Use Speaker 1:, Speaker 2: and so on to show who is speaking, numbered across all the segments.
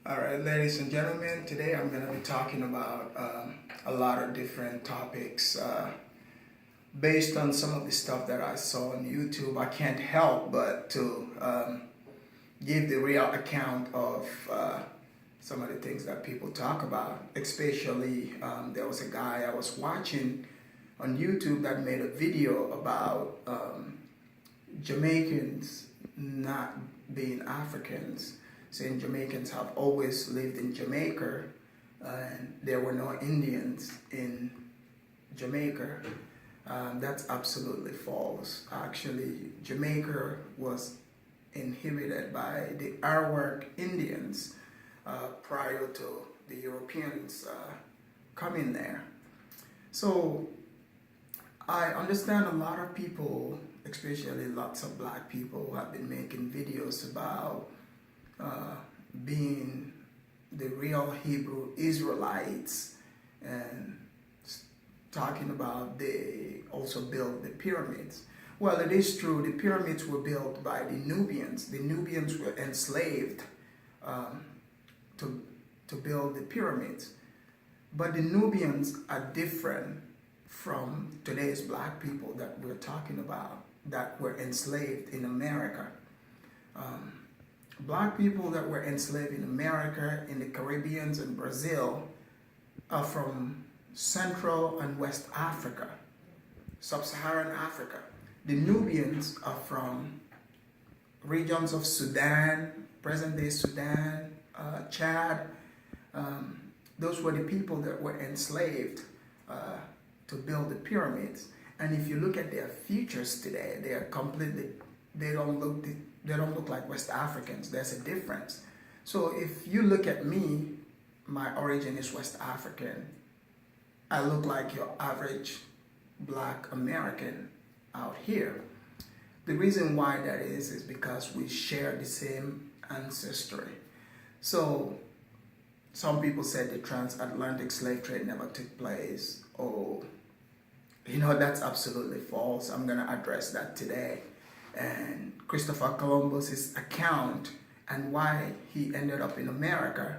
Speaker 1: All right, ladies and gentlemen, today I'm going to be talking about a lot of different topics based on some of the stuff that I saw on YouTube. I can't help but to give the real account of some of the things that people talk about. Especially, there was a guy I was watching on YouTube that made a video about Jamaicans not being Africans, saying Jamaicans have always lived in Jamaica and there were no Indians in Jamaica. That's absolutely false. Actually, Jamaica was inhabited by the Arawak Indians prior to the Europeans coming there. So I understand a lot of people, especially lots of black people, have been making videos about being the real Hebrew Israelites and talking about they also built the pyramids. Well, it is true, the pyramids were built by the Nubians. The Nubians were enslaved to build the pyramids. But the Nubians are different from today's black people that we're talking about that were enslaved in America. Black people that were enslaved in America, in the Caribbean and Brazil are from Central and West Africa, Sub-Saharan Africa. The Nubians are from regions of Sudan, present-day Sudan, Chad. Those were the people that were enslaved to build the pyramids. And if you look at their features today, they are completely, they don't look like West Africans. There's a difference. So if you look at me, my origin is West African. I look like your average black American out here. The reason why that is because we share the same ancestry. So some people said the transatlantic slave trade never took place. Oh, that's absolutely false. I'm going to address that today. And Christopher Columbus's account and why he ended up in America,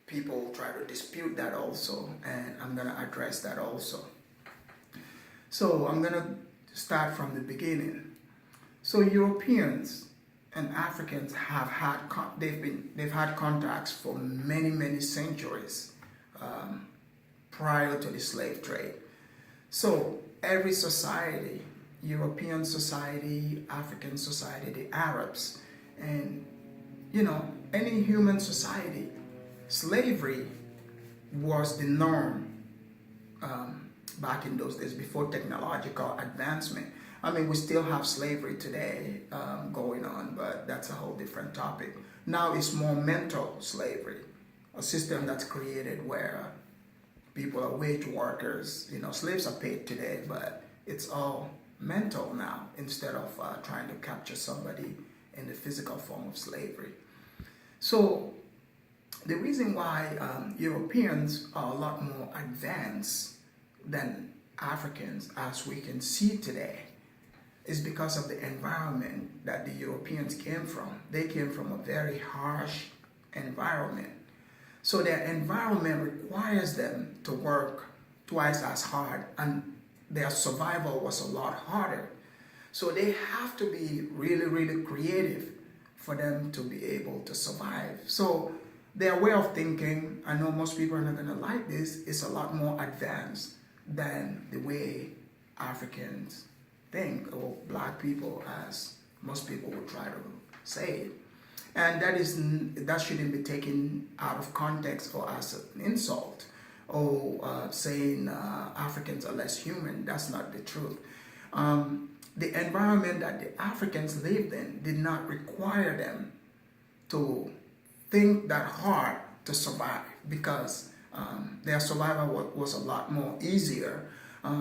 Speaker 1: people try to dispute that also, and I'm going to address that also. So I'm going to start from the beginning. So Europeans and Africans have had they've had contacts for many centuries prior to the slave trade. So every society, European society, African society, the Arabs, and any human society, slavery was the norm back in those days before technological advancement. I mean, we still have slavery today going on, but that's a whole different topic. Now it's more mental slavery, a system that's created where people are wage workers. Slaves are paid today, but it's all mental now instead of trying to capture somebody in the physical form of slavery. So the reason why Europeans are a lot more advanced than Africans, as we can see today, is because of the environment that the Europeans came from. They came from a very harsh environment. So their environment requires them to work twice as hard, and their survival was a lot harder. So they have to be really creative for them to be able to survive. So their way of thinking, I know most people are not going to like this, is a lot more advanced than the way Africans think, or black people, as most people would try to say it. And that shouldn't be taken out of context or as an insult, or saying Africans are less human. That's not the truth. The environment that the Africans lived in did not require them to think that hard to survive, because their survival was a lot more easier.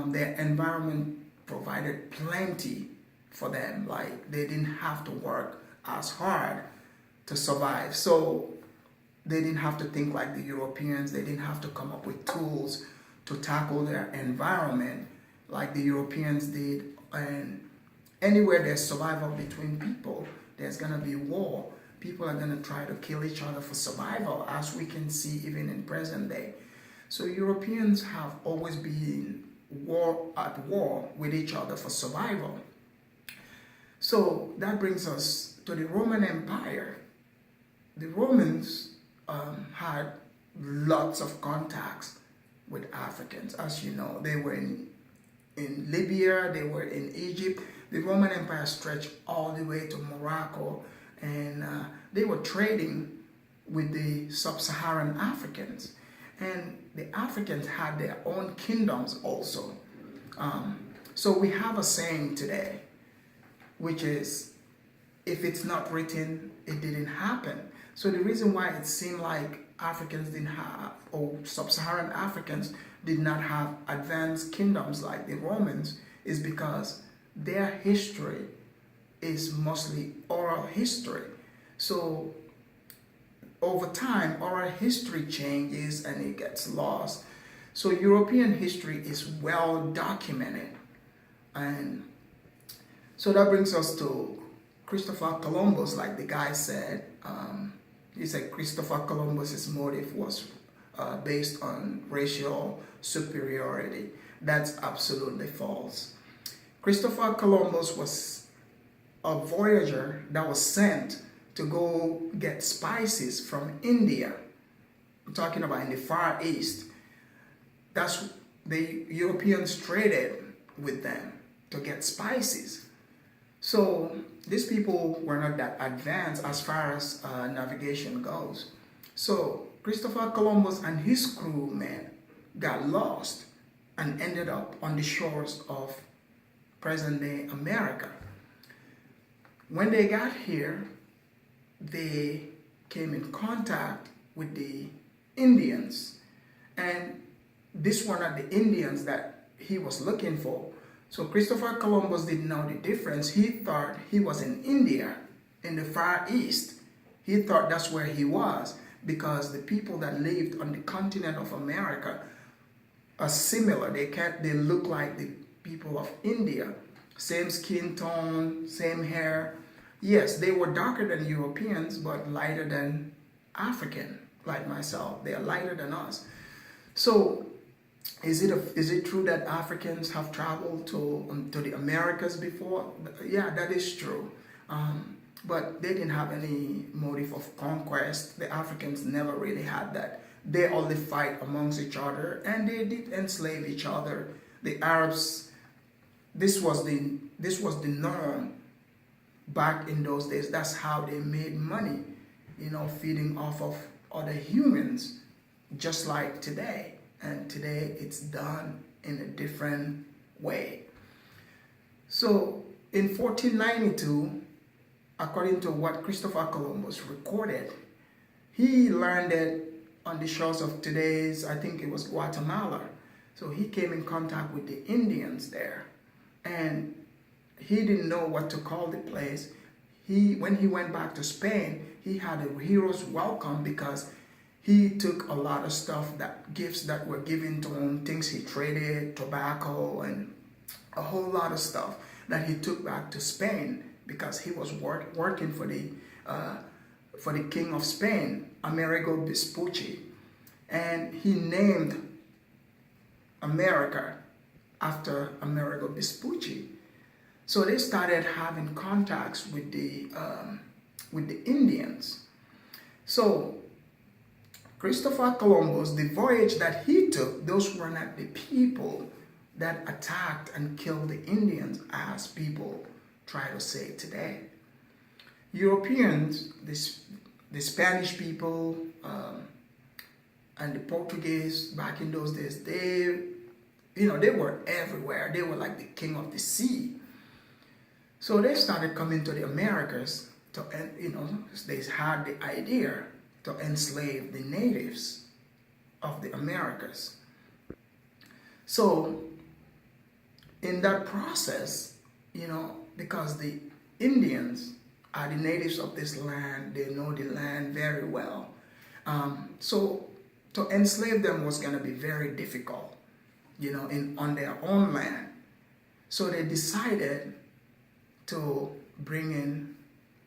Speaker 1: Their environment provided plenty for them. Like, they didn't have to work as hard to survive. So they didn't have to think like the Europeans. They didn't have to come up with tools to tackle their environment like the Europeans did. And anywhere there's survival between people, there's going to be war. people are going to try to kill each other for survival, as we can see even in present day. So Europeans have always been at war with each other for survival. So that brings us to the Roman Empire. The Romans had lots of contacts with Africans. As you know, they were in Libya, they were in Egypt. The Roman Empire stretched all the way to Morocco, and they were trading with the sub-Saharan Africans. And the Africans had their own kingdoms also. So we have a saying today, which is, if it's not written, it didn't happen. So the reason why it seemed like Africans didn't have, or sub-Saharan Africans did not have advanced kingdoms like the Romans, is because their history is mostly oral history. So over time, oral history changes and it gets lost. So European history is well documented. And so that brings us to Christopher Columbus. Like the guy said, he said Christopher Columbus's motive was based on racial superiority. That's absolutely false. Christopher Columbus was a voyager that was sent to go get spices from India. I'm talking about in the Far East. That's the Europeans traded with them to get spices. So these people were not that advanced as far as navigation goes. So Christopher Columbus and his crewmen got lost and ended up on the shores of present-day America. When they got here, they came in contact with the Indians, and these were not the Indians that he was looking for. So Christopher Columbus didn't know the difference. He thought he was in India, in the Far East. He thought that's where he was, because the people that lived on the continent of America are similar. They look like the people of India. Same skin tone, same hair. Yes, they were darker than Europeans, but lighter than African, like myself. They are lighter than us. So is it true that Africans have traveled to the Americas before? Yeah, that is true. But they didn't have any motive of conquest. The Africans never really had that. They only fight amongst each other, and they did enslave each other. The Arabs, this was the norm back in those days. That's how they made money, feeding off of other humans, just like today. And today it's done in a different way. So in 1492, according to what Christopher Columbus recorded, he landed on the shores of today's, I think it was Guatemala. So he came in contact with the Indians there, and he didn't know what to call the place. When he went back to Spain, he had a hero's welcome, because he took a lot of stuff, gifts that were given to him, things he traded, tobacco, and a whole lot of stuff that he took back to Spain, because he was working for the King of Spain, Amerigo Vespucci, and he named America after Amerigo Vespucci. So they started having contacts with the Indians. So Christopher Columbus, the voyage that he took, those were not the people that attacked and killed the Indians, as people try to say today. Europeans, the Spanish people, and the Portuguese back in those days, they were everywhere. They were like the king of the sea. So they started coming to the Americas they had the idea to enslave the natives of the Americas. So in that process, because the Indians are the natives of this land, they know the land very well. So to enslave them was going to be very difficult, on their own land. So they decided to bring in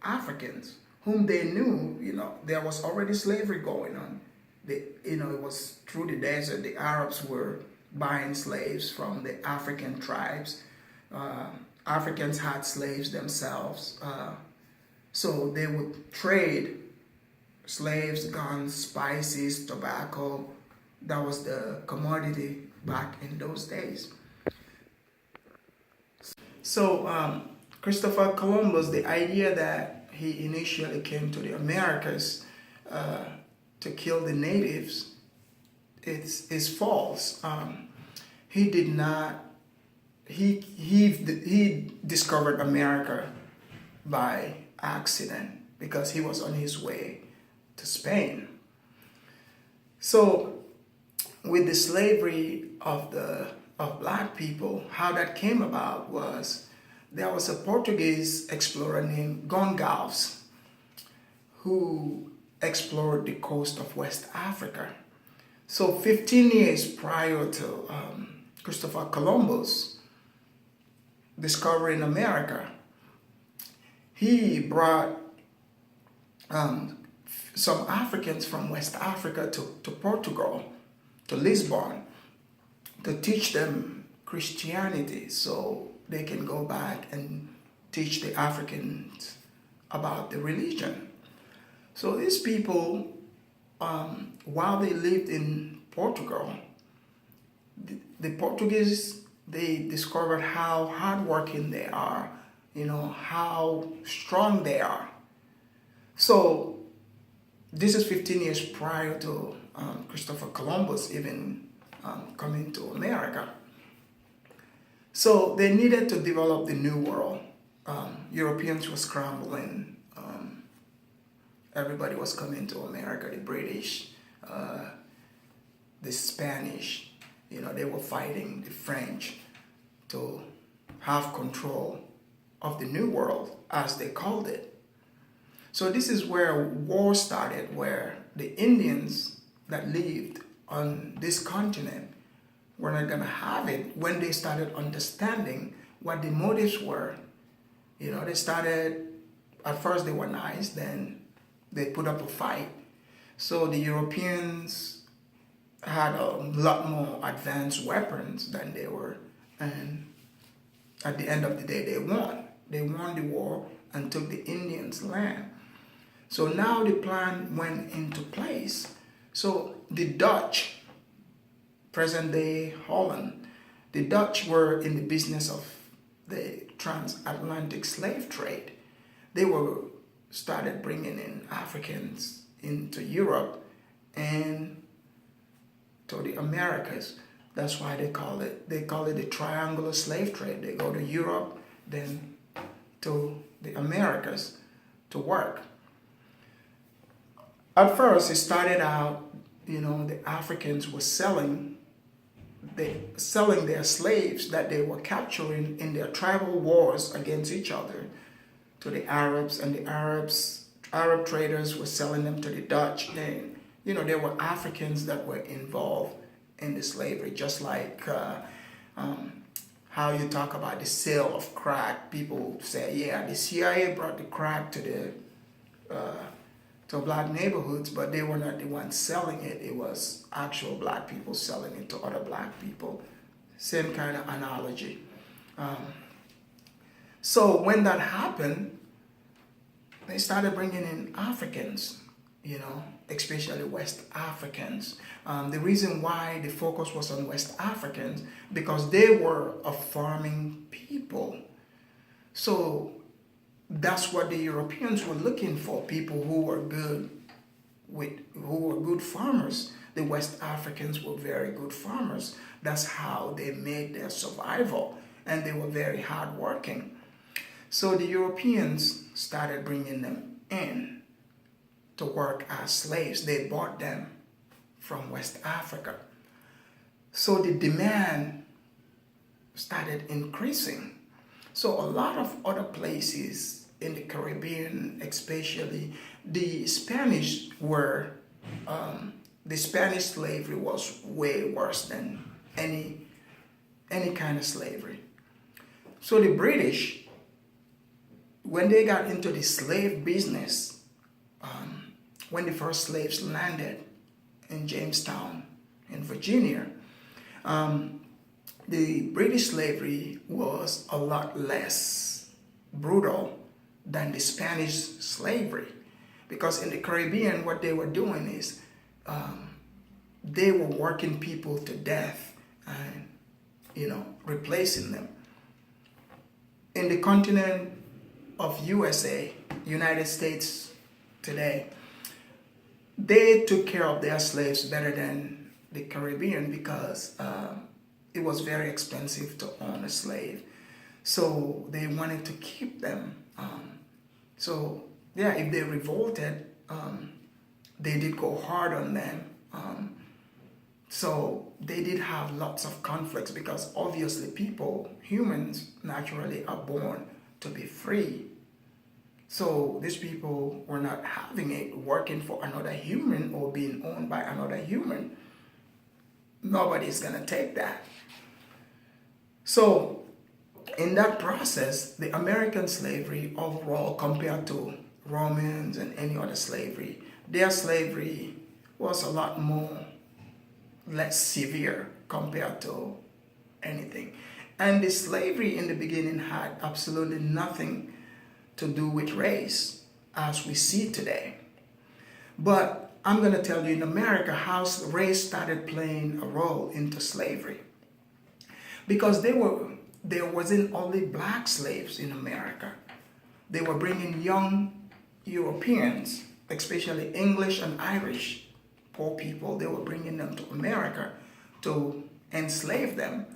Speaker 1: Africans whom they knew, there was already slavery going on. It was through the desert. The Arabs were buying slaves from the African tribes. Africans had slaves themselves. So they would trade slaves, guns, spices, tobacco. That was the commodity back in those days. So Christopher Columbus, the idea that he initially came to the Americas to kill the natives is false. He did not. He discovered America by accident because he was on his way to Spain. So with the slavery of black people, how that came about was there was a Portuguese explorer named Gonçalves who explored the coast of West Africa. So 15 years prior to Christopher Columbus discovering America, he brought some Africans from West Africa to Portugal, to Lisbon, to teach them Christianity so they can go back and teach the Africans about the religion. So these people, while they lived in Portugal, the Portuguese, they discovered how hardworking they are, how strong they are. So this is 15 years prior to Christopher Columbus even coming to America. So they needed to develop the New World. Europeans were scrambling. Everybody was coming to America, the British, the Spanish. They were fighting the French to have control of the New World, as they called it. So this is where war started, where the Indians that lived on this continent were not going to have it when they started understanding what the motives were. They started, at first they were nice, then they put up a fight. So the Europeans had a lot more advanced weapons than they were, and at the end of the day they won. They won the war and took the Indians' land. So now the plan went into place. So the Dutch, present day Holland, the Dutch were in the business of the transatlantic slave trade. They started bringing in Africans into Europe and to the Americas. That's why they call it the triangular slave trade. They go to Europe, then to the Americas to work. At first, it started out, the Africans were selling their slaves that they were capturing in their tribal wars against each other to the Arabs, and the Arab traders were selling them to the Dutch. And, there were Africans that were involved in the slavery, just like how you talk about the sale of crack. People say, yeah, the CIA brought the crack to black neighborhoods, but they were not the ones selling it. It was actual black people selling it to other black people. Same kind of analogy. So when that happened, they started bringing in Africans, especially West Africans. The reason why the focus was on West Africans, because they were a farming people. So that's what the Europeans were looking for, people who were good farmers. The West Africans were very good farmers. That's how they made their survival, and they were very hardworking. So the Europeans started bringing them in to work as slaves. They bought them from West Africa. So the demand started increasing. So a lot of other places in the Caribbean, especially, the Spanish slavery was way worse than any kind of slavery. So the British, when they got into the slave business, when the first slaves landed in Jamestown, in Virginia, the British slavery was a lot less brutal than the Spanish slavery. Because in the Caribbean, what they were doing is they were working people to death and, replacing them. In the continent of USA, United States today, they took care of their slaves better than the Caribbean because it was very expensive to own a slave. So they wanted to keep them. If they revolted, they did go hard on them. So they did have lots of conflicts because obviously humans naturally are born to be free. So these people were not having it working for another human or being owned by another human. Nobody's gonna take that. So in that process, the American slavery overall compared to Romans and any other slavery, their slavery was a lot less severe compared to anything. And the slavery in the beginning had absolutely nothing to do with race as we see today. But I'm going to tell you in America how race started playing a role into slavery. Because there wasn't only black slaves in America. They were bringing young Europeans, especially English and Irish poor people, they were bringing them to America to enslave them.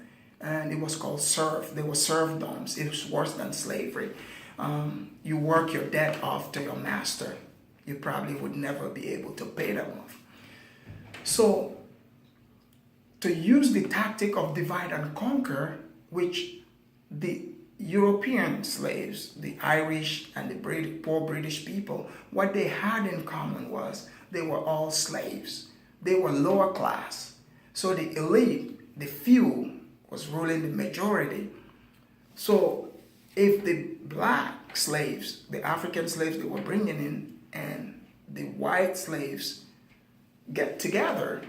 Speaker 1: And it was called serf. They were serfdoms. It was worse than slavery. You work your debt off to your master. You probably would never be able to pay them off. So, to use the tactic of divide and conquer, which the European slaves, the Irish and the poor British people, what they had in common was they were all slaves. They were lower class. So the elite, the few, was ruling the majority. So if the black slaves, the African slaves they were bringing in, and the white slaves get together,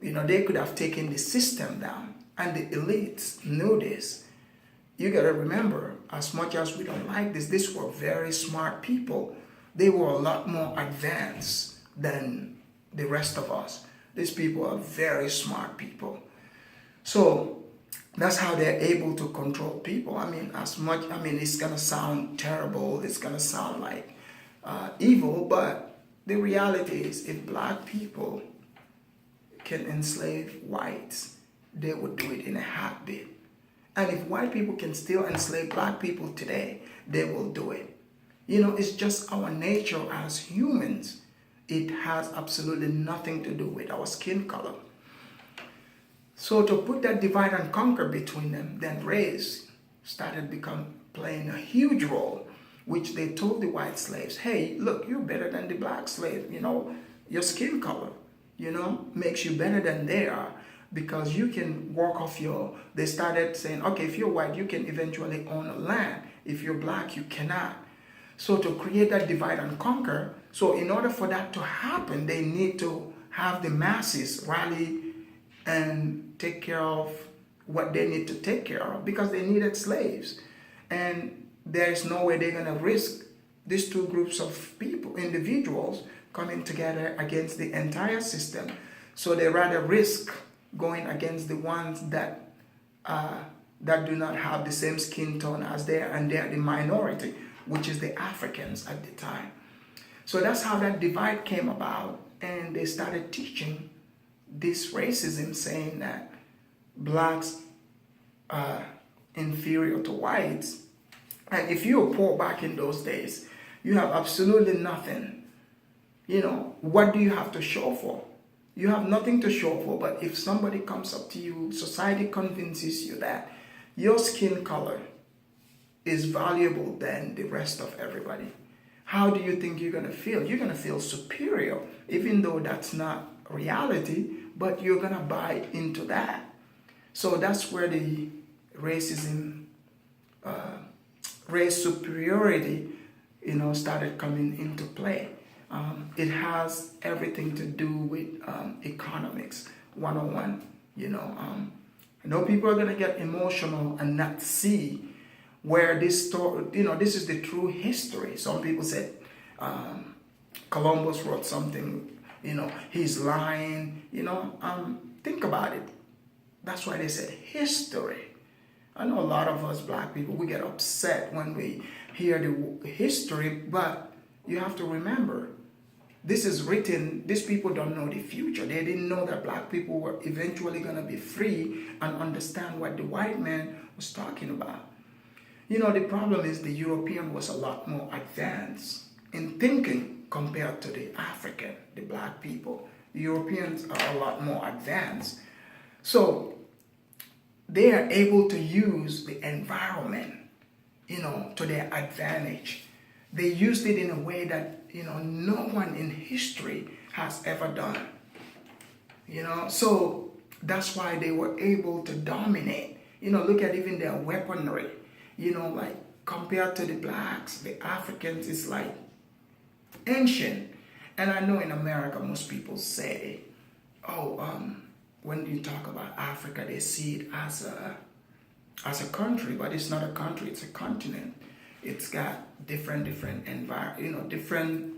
Speaker 1: they could have taken the system down. And the elites knew this. You got to remember, as much as we don't like this, these were very smart people. They were a lot more advanced than the rest of us. These people are very smart people. So that's how they're able to control people. It's going to sound terrible. It's going to sound like evil, but the reality is if black people can enslave whites, they would do it in a heartbeat. And if white people can still enslave black people today, they will do it. It's just our nature as humans. It has absolutely nothing to do with our skin color. So to put that divide and conquer between them, then race started playing a huge role, which they told the white slaves, hey, look, you're better than the black slave. Your skin color, makes you better than they are. Because you can work off they started saying, okay, if you're white, you can eventually own a land. If you're black, you cannot. So to create that divide and conquer, so in order for that to happen, they need to have the masses rally and take care of what they need to take care of because they needed slaves. And there's no way they're going to risk these two groups of people, individuals, coming together against the entire system. So they rather risk going against the ones that do not have the same skin tone as they are, and they are the minority, which is the Africans at the time. So that's how that divide came about, and they started teaching this racism, saying that blacks are inferior to whites. And if you were poor back in those days, you have absolutely nothing. What do you have to show for? You have nothing to show for, but if somebody comes up to you, society convinces you that your skin color is valuable than the rest of everybody. How do you think you're going to feel? You're going to feel superior, even though that's not reality, but you're going to buy into that. So that's where the racism, race superiority, started coming into play. It has everything to do with economics 101. I know people are going to get emotional and not see where this story, this is the true history. Some people said Columbus wrote something, he's lying, think about it. That's why they said history. I know a lot of us black people, we get upset when we hear the history, but you have to remember, this is written, these people don't know the future. They didn't know that black people were eventually going to be free and understand what the white man was talking about. The problem is the European was a lot more advanced in thinking compared to the African, the black people. The Europeans are a lot more advanced. So they are able to use the environment, to their advantage. They used it in a way that, no one in history has ever done. So that's why they were able to dominate. Look at even their weaponry. Like compared to the blacks, the Africans is like ancient. And I know in America, most people say, when you talk about Africa, they see it as a country, but it's not a country, it's a continent. It's got different different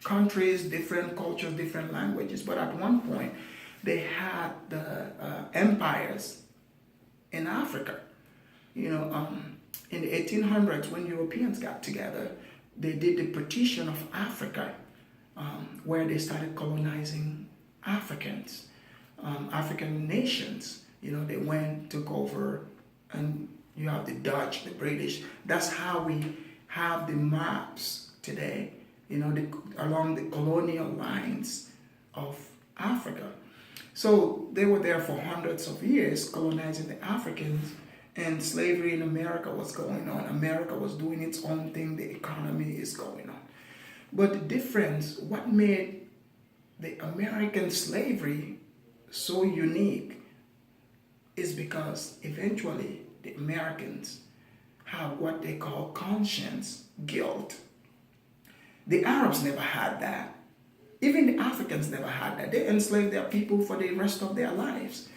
Speaker 1: countries, different cultures, different languages. But at one point, they had the empires in Africa. In the 1800s, when Europeans got together, they did the partition of Africa, where they started colonizing Africans, African nations. They went, took over, and you have the Dutch, the British. That's how we have the maps today, along the colonial lines of Africa. So they were there for hundreds of years colonizing the Africans, and slavery in America was going on. America was doing its own thing, the economy is going on. But the difference, what made the American slavery so unique is because eventually the Americans have what they call conscience, guilt. The Arabs never had that. Even the Africans never had that. They enslaved their people for the rest of their lives.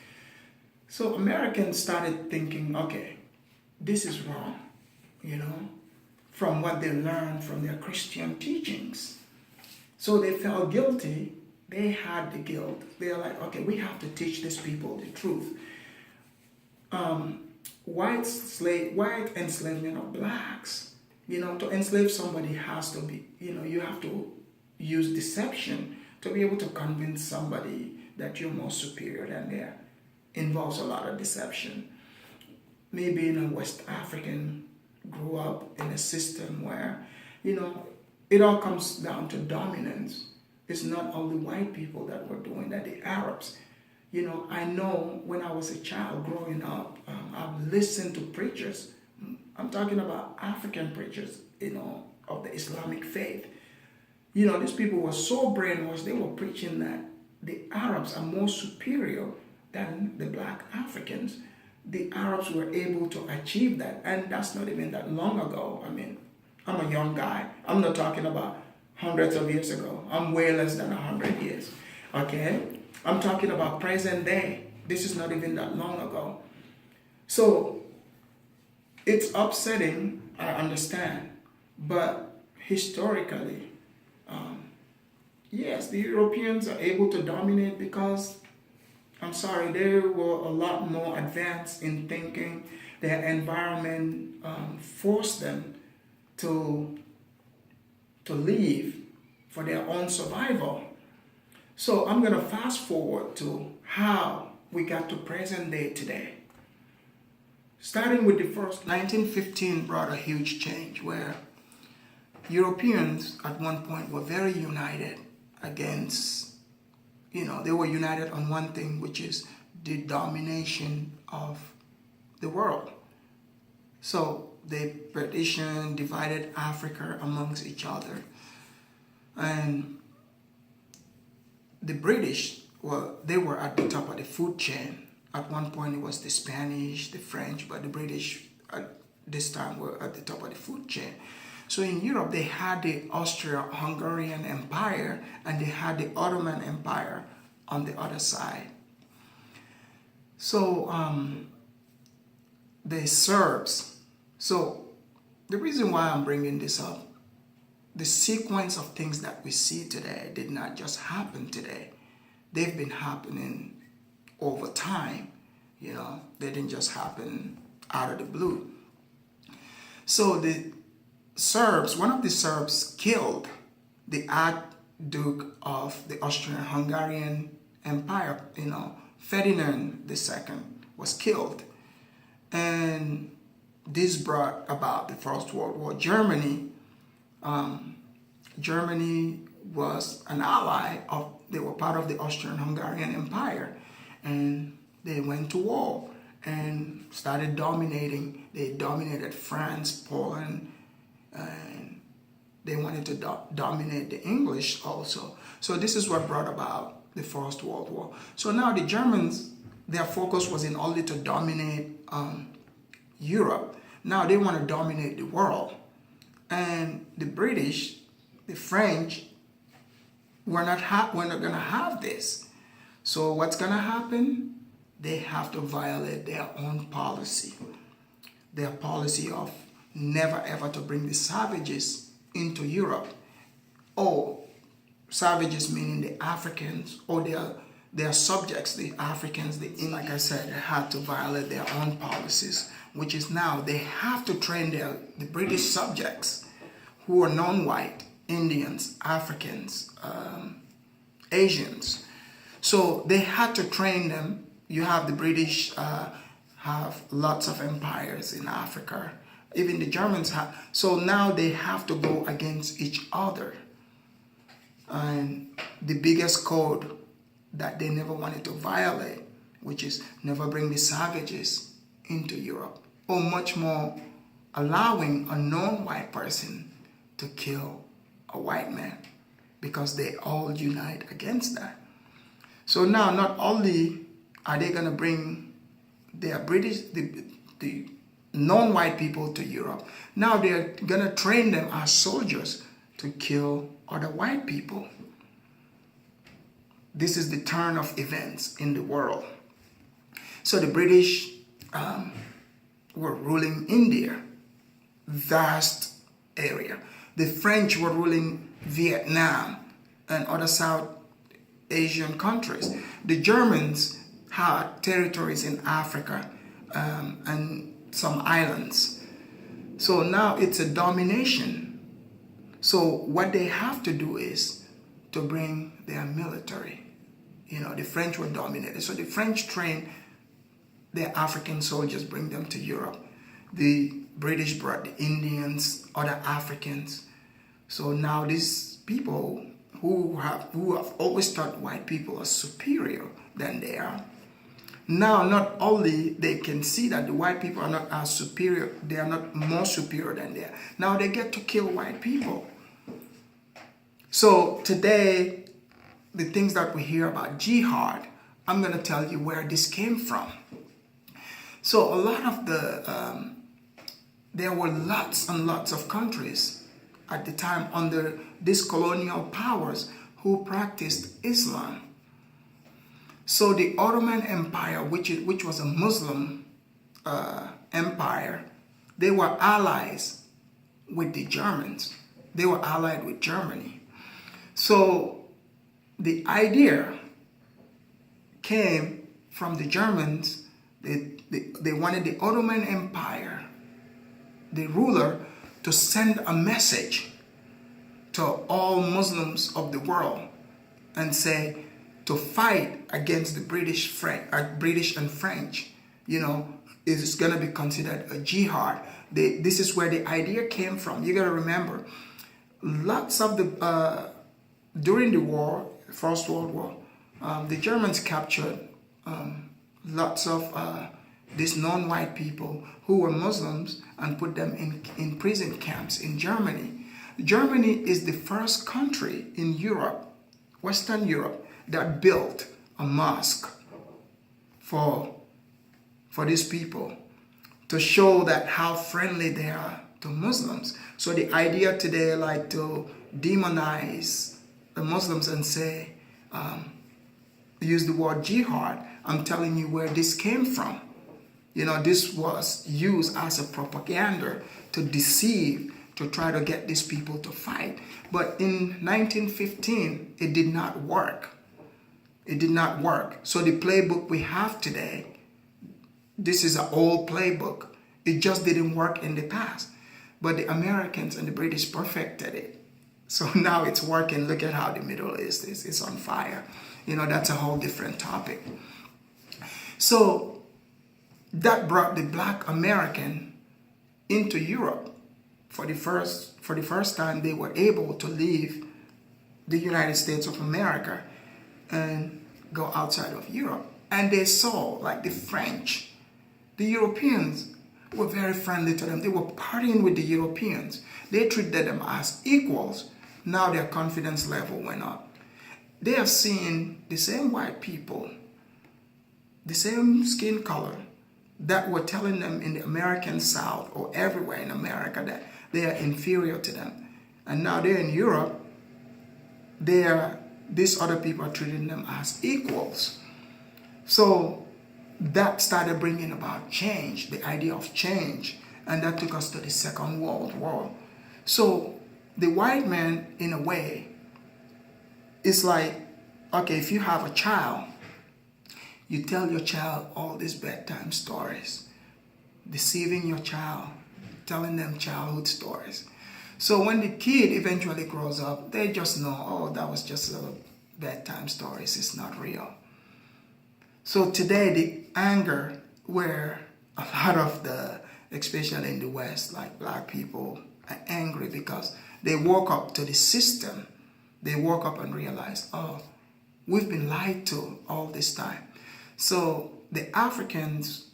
Speaker 1: So Americans started thinking, okay, this is wrong, from what they learned from their Christian teachings. So they felt guilty. They had the guilt. They're like, okay, we have to teach these people the truth. White enslavement of blacks, to enslave somebody has to be, you have to use deception to be able to convince somebody that you're more superior than they are. Involves a lot of deception. Me being a West African, grew up in a system where, it all comes down to dominance. It's not only white people that were doing that, the Arabs. I know when I was a child growing up, I've listened to preachers. I'm talking about African preachers, of the Islamic faith. These people were so brainwashed, they were preaching that the Arabs are more superior than the black Africans. The Arabs were able to achieve that, and that's not even that long ago. I mean, I'm a young guy. I'm not talking about hundreds of years ago. I'm way less than 100 years, okay? I'm talking about present day. This is not even that long ago. So, it's upsetting, I understand, but historically, yes, the Europeans are able to dominate because they were a lot more advanced in thinking. Their environment forced them to leave for their own survival. So I'm going to fast forward to how we got to present day today. Starting with the first, 1915 brought a huge change where Europeans at one point were very united against, they were united on one thing, which is the domination of the world. So the British divided Africa amongst each other. And the British, they were at the top of the food chain. At one point it was the Spanish, the French, but the British at this time were at the top of the food chain. So in Europe, they had the Austro-Hungarian Empire and they had the Ottoman Empire on the other side. So the Serbs. So the reason why I'm bringing this up, the sequence of things that we see today did not just happen today. They've been happening over time. You know, they didn't just happen out of the blue. So the Serbs, one of the Serbs killed the Archduke of the Austrian-Hungarian Empire, you know, Ferdinand II was killed. And this brought about the First World War. Germany was an ally of, they were part of the Austrian-Hungarian Empire. And they went to war and started dominating. They dominated France, Poland, and they wanted to dominate the English also. So this is what brought about the First World War. So now the Germans, their focus was in only to dominate Europe. Now they want to dominate the world. And the British, the French, we're not going to have this. So what's going to happen? They have to violate their own policy. Their policy of never ever to bring the savages into Europe. Or savages meaning the Africans or their subjects, the Africans, the Indians. Like I said, they had to violate their own policies, which is now they have to train the British subjects who are non-white, Indians, Africans, Asians. So they had to train them. You have the British have lots of empires in Africa. Even the Germans have. So now they have to go against each other. And the biggest code that they never wanted to violate, which is never bring the savages into Europe, or much more allowing a non-white person to kill a white man, because they all unite against that. So now not only are they going to bring their British, the non-white people to Europe, now they're going to train them as soldiers to kill other white people. This is the turn of events in the world. So the British were ruling India, vast area. The French were ruling Vietnam and other South Asian countries. The Germans had territories in Africa and some islands. So now it's a domination. So what they have to do is to bring their military. You know, the French were dominated. So the French trained their African soldiers, bring them to Europe. The British brought the Indians, other Africans. So now these people who have always thought white people are superior than they are, now not only they can see that the white people are not as superior, they are not more superior than they are. Now they get to kill white people. So today, the things that we hear about jihad, I'm going to tell you where this came from. So a lot of there were lots and lots of countries at the time under these colonial powers who practiced Islam. So the Ottoman Empire, which was a Muslim empire, they were allies with the Germans. They were allied with Germany. So the idea came from the Germans. They wanted the Ottoman Empire, the ruler, to send a message to all Muslims of the world and say to fight against the British and French, you know, is going to be considered a jihad. This is where the idea came from. You got to remember, lots of during the war, First World War, the Germans captured lots of these non-white people who were Muslims and put them in prison camps in Germany. Germany is the first country in Europe, Western Europe, that built a mosque for these people to show that how friendly they are to Muslims. So the idea today, like to demonize the Muslims and say, use the word jihad, I'm telling you where this came from. You know, this was used as a propaganda to deceive, to try to get these people to fight. But in 1915, it did not work. It did not work. So the playbook we have today, this is an old playbook. It just didn't work in the past. But the Americans and the British perfected it. So now it's working. Look at how the Middle East is on fire. You know, that's a whole different topic. So that brought the black American into Europe. For the first time, they were able to leave the United States of America and go outside of Europe. And they saw, like the French, the Europeans were very friendly to them. They were partying with the Europeans. They treated them as equals. Now their confidence level went up. They are seeing the same white people, the same skin color, that were telling them in the American South or everywhere in America that they are inferior to them. And now they're in Europe, these other people are treating them as equals. So that started bringing about change, the idea of change, and that took us to the Second World War. So the white man, in a way, is like, okay, if you have a child, you tell your child all these bedtime stories, deceiving your child, telling them childhood stories. So when the kid eventually grows up, they just know, oh, that was just a bedtime stories, it's not real. So today, the anger where a lot of especially in the West, like black people are angry because they woke up to the system. They woke up and realized, oh, we've been lied to all this time. So the Africans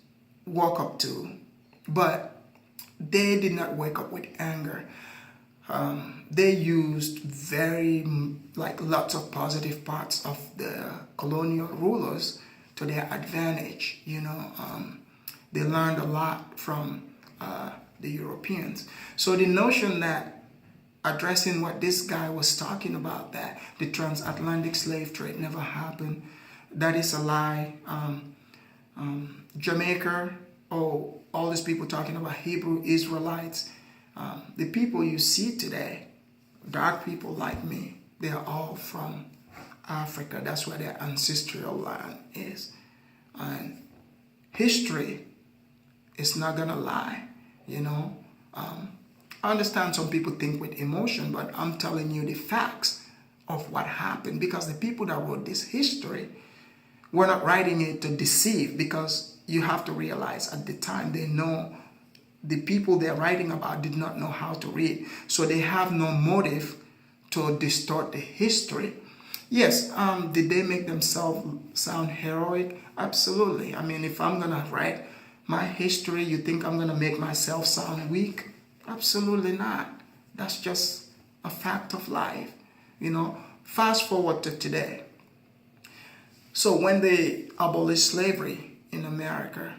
Speaker 1: woke up too, but they did not wake up with anger. They used lots of positive parts of the colonial rulers to their advantage. You know, they learned a lot from the Europeans. So the notion that addressing what this guy was talking about, that the transatlantic slave trade never happened, that is a lie. Jamaica, all these people talking about Hebrew Israelites, the people you see today, dark people like me, they are all from Africa. That's where their ancestral land is. And history is not gonna lie, you know. I understand some people think with emotion, but I'm telling you the facts of what happened, because the people that wrote this history were not writing it to deceive, because you have to realize at the time the people they're writing about did not know how to read. So they have no motive to distort the history. Yes, did they make themselves sound heroic? Absolutely. I mean, if I'm going to write my history, you think I'm going to make myself sound weak? Absolutely not. That's just a fact of life. You know, fast forward to today. So when they abolished slavery in America,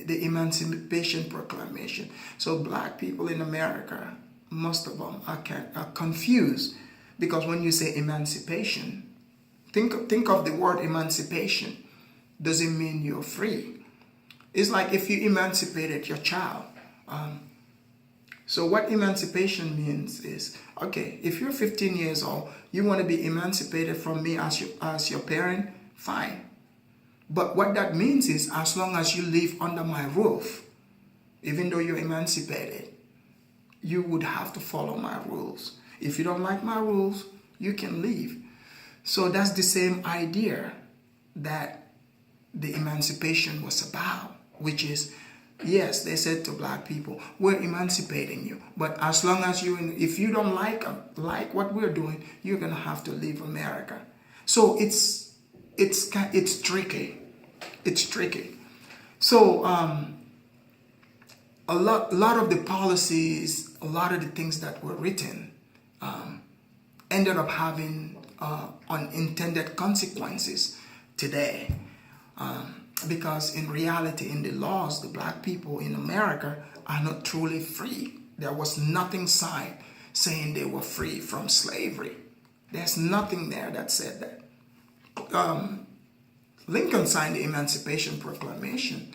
Speaker 1: the Emancipation Proclamation, so black people in America, most of them are confused, because when you say emancipation, think of the word emancipation. Does it mean you're free? It's like if you emancipated your child. So what emancipation means is, okay, if you're 15 years old, you want to be emancipated from me as your parent, fine. But what that means is, as long as you live under my roof, even though you're emancipated, you would have to follow my rules. If you don't like my rules, you can leave. So that's the same idea that the emancipation was about, which is, yes, they said to black people, we're emancipating you, but as long as if you don't like what we're doing, you're gonna have to leave America. So it's tricky. It's tricky. So a lot of the policies, a lot of the things that were written ended up having unintended consequences today. Because in reality, in the laws, the black people in America are not truly free. There was nothing signed saying they were free from slavery. There's nothing there that said that. Lincoln signed the Emancipation Proclamation.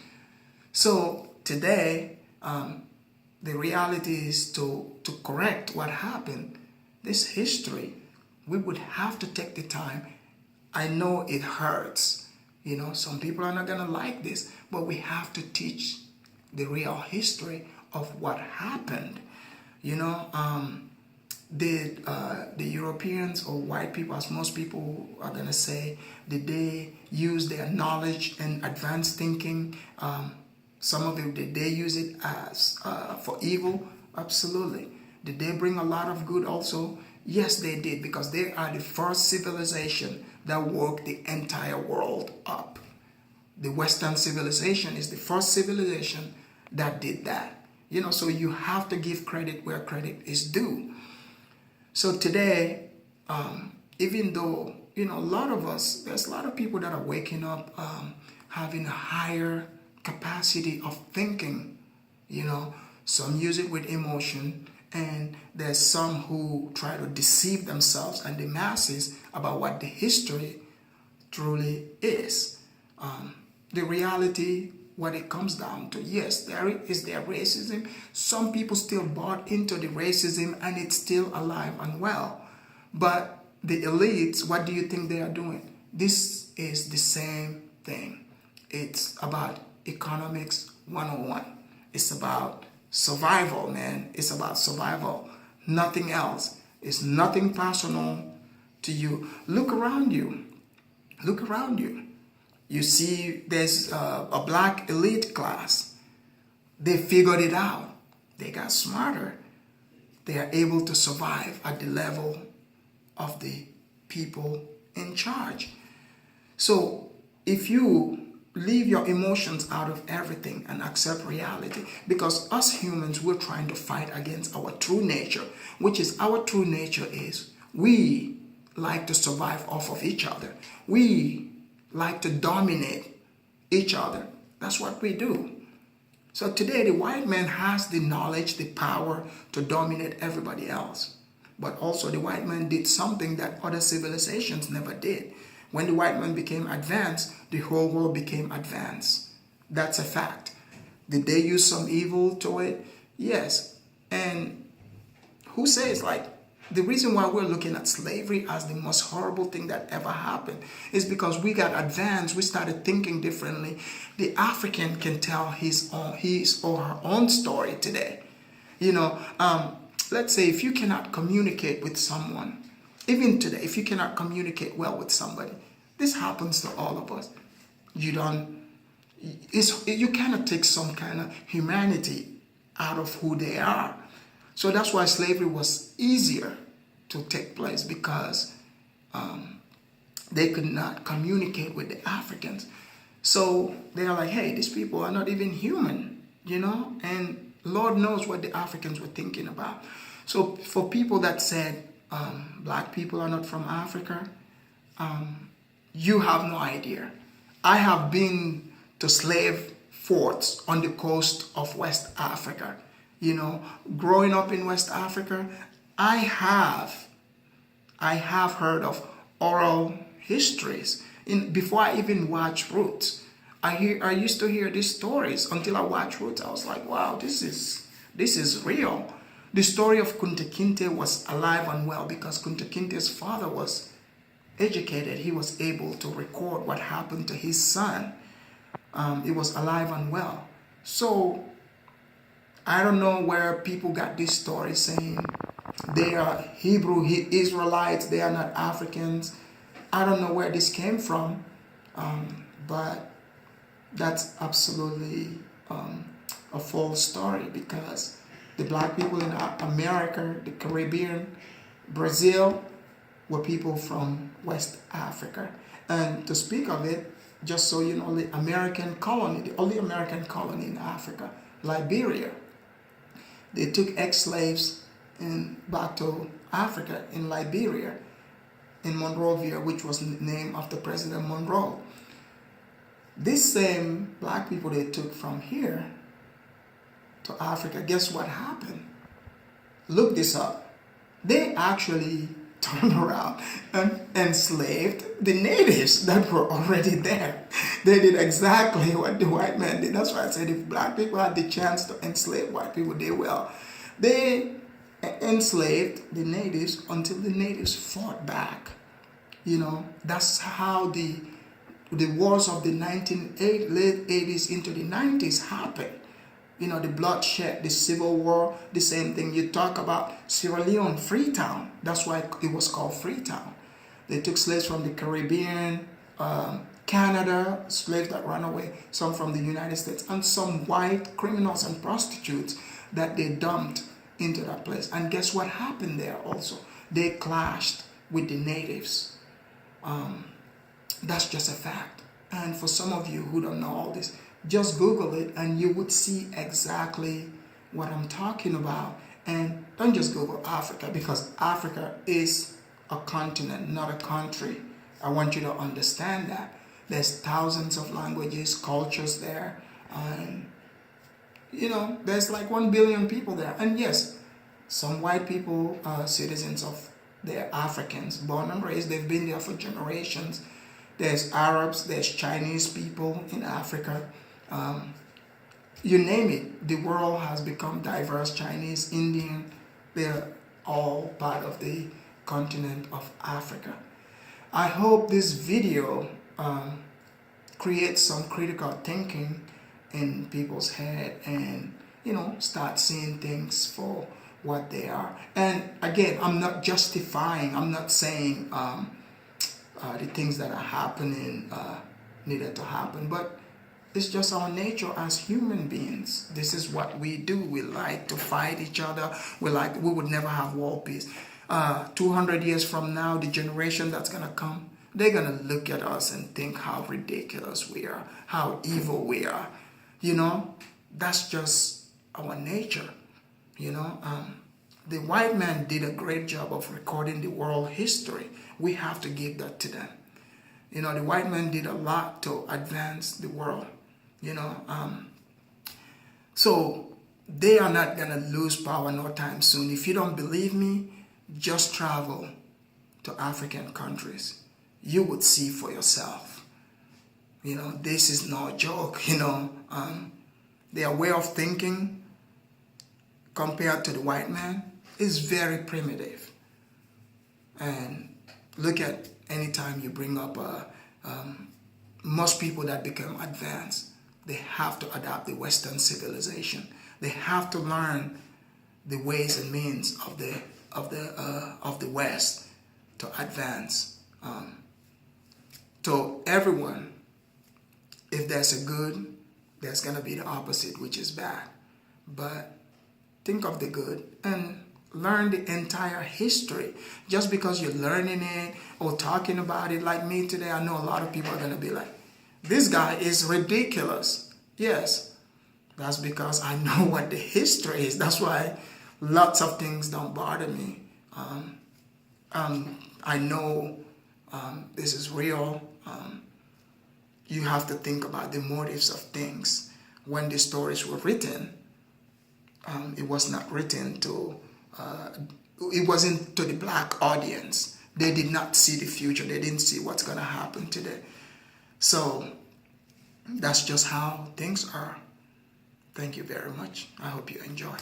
Speaker 1: So today, the reality is to correct what happened. This history, we would have to take the time. I know it hurts. You know, some people are not going to like this, but we have to teach the real history of what happened. You know, did the Europeans or white people, as most people are going to say, did they use their knowledge and advanced thinking? Some of it, did they use it as for evil? Absolutely. Did they bring a lot of good also? Yes, they did, because they are the first civilization that woke the entire world up. The Western civilization is the first civilization that did that. You know, so you have to give credit where credit is due. So today, even though, you know, a lot of us, there's a lot of people that are waking up having a higher capacity of thinking. You know, some use it with emotion, and there's some who try to deceive themselves and the masses about what the history truly is. The reality, what it comes down to, yes, there racism. Some people still bought into the racism, and it's still alive and well. But the elites, what do you think they are doing? This is the same thing. It's about economics 101. It's about survival, man. It's about survival. Nothing else. It's nothing personal to you. Look around you. Look around you. You see there's a black elite class. They figured it out. They got smarter. They are able to survive at the level of the people in charge. So if you leave your emotions out of everything and accept reality, because us humans, we're trying to fight against our true nature, which is our true nature is we like to survive off of each other. We like to dominate each other. That's what we do. So today the white man has the knowledge, the power to dominate everybody else. But also the white man did something that other civilizations never did. When the white man became advanced, the whole world became advanced. That's a fact. Did they use some evil to it? Yes. And who says, like, the reason why we're looking at slavery as the most horrible thing that ever happened is because we got advanced. We started thinking differently. The African can tell his or her own story today. You know, let's say if you cannot communicate with someone, even today, if you cannot communicate well with somebody, this happens to all of us. You cannot take some kind of humanity out of who they are. So that's why slavery was easier to take place, because they could not communicate with the Africans. So they are like, hey, these people are not even human, you know? And Lord knows what the Africans were thinking about. So for people that said black people are not from Africa, you have no idea. I have been to slave forts on the coast of West Africa. You know, growing up in West Africa, I have heard of oral histories. Before I even watched Roots, I used to hear these stories until I watched Roots. I was like, wow, this is real. The story of Kunta Kinte was alive and well because Kunta Kinte's father was educated. He was able to record what happened to his son. It was alive and well. So I don't know where people got this story saying they are Hebrew Israelites, they are not Africans. I don't know where this came from, but that's absolutely a false story, because the black people in America, the Caribbean, Brazil, were people from West Africa. And to speak of it, just so you know, the American colony, the only American colony in Africa, Liberia, they took ex-slaves back to Africa in Liberia, in Monrovia, which was named after President Monroe. These same black people they took from here to Africa, guess what happened? look this up. They actually turned around and enslaved the natives that were already there. They did exactly what the white man did. That's why I said if black people had the chance to enslave white people, they will. They enslaved the natives until the natives fought back. You know, that's how the wars of the late 80s into the 90s happened. You know, the bloodshed, the Civil War, the same thing. You talk about Sierra Leone, Freetown. That's why it was called Freetown. They took slaves from the Caribbean, Canada, slaves that ran away, some from the United States, and some white criminals and prostitutes that they dumped into that place. And guess what happened there also? They clashed with the natives. That's just a fact. And for some of you who don't know all this, just Google it and you would see exactly what I'm talking about. And don't just Google Africa, because Africa is a continent, not a country. I want you to understand that. There's thousands of languages, cultures there. And, you know, there's like 1 billion people there. And yes, some white people are citizens of, they're Africans, born and raised. They've been there for generations. There's Arabs, there's Chinese people in Africa. You name it, the world has become diverse. Chinese, Indian, they're all part of the continent of Africa. I hope this video creates some critical thinking in people's head and, you know, start seeing things for what they are. And again, I'm not justifying, I'm not saying the things that are happening needed to happen, but it's just our nature as human beings. This is what we do. We like to fight each other. We would never have world peace. 200 years from now, the generation that's gonna come, they're gonna look at us and think how ridiculous we are, how evil we are. You know, that's just our nature. You know, the white man did a great job of recording the world history. We have to give that to them. You know, the white man did a lot to advance the world. You know, so they are not going to lose power no time soon. If you don't believe me, just travel to African countries. You would see for yourself. You know, this is no joke. You know, their way of thinking compared to the white man is very primitive. And look at any time you bring up most people that become advanced, they have to adopt the Western civilization. They have to learn the ways and means of the West to advance. To everyone, if there's a good, there's gonna be the opposite, which is bad. But think of the good and learn the entire history. Just because you're learning it or talking about it like me today, I know a lot of people are gonna be like, this guy is ridiculous. Yes, that's because I know what the history is. That's why lots of things don't bother me. I know this is real. You have to think about the motives of things. When the stories were written, it was not written to, it wasn't to the black audience. They did not see the future. They didn't see what's going to happen today. So that's just how things are. Thank you very much. I hope you enjoy.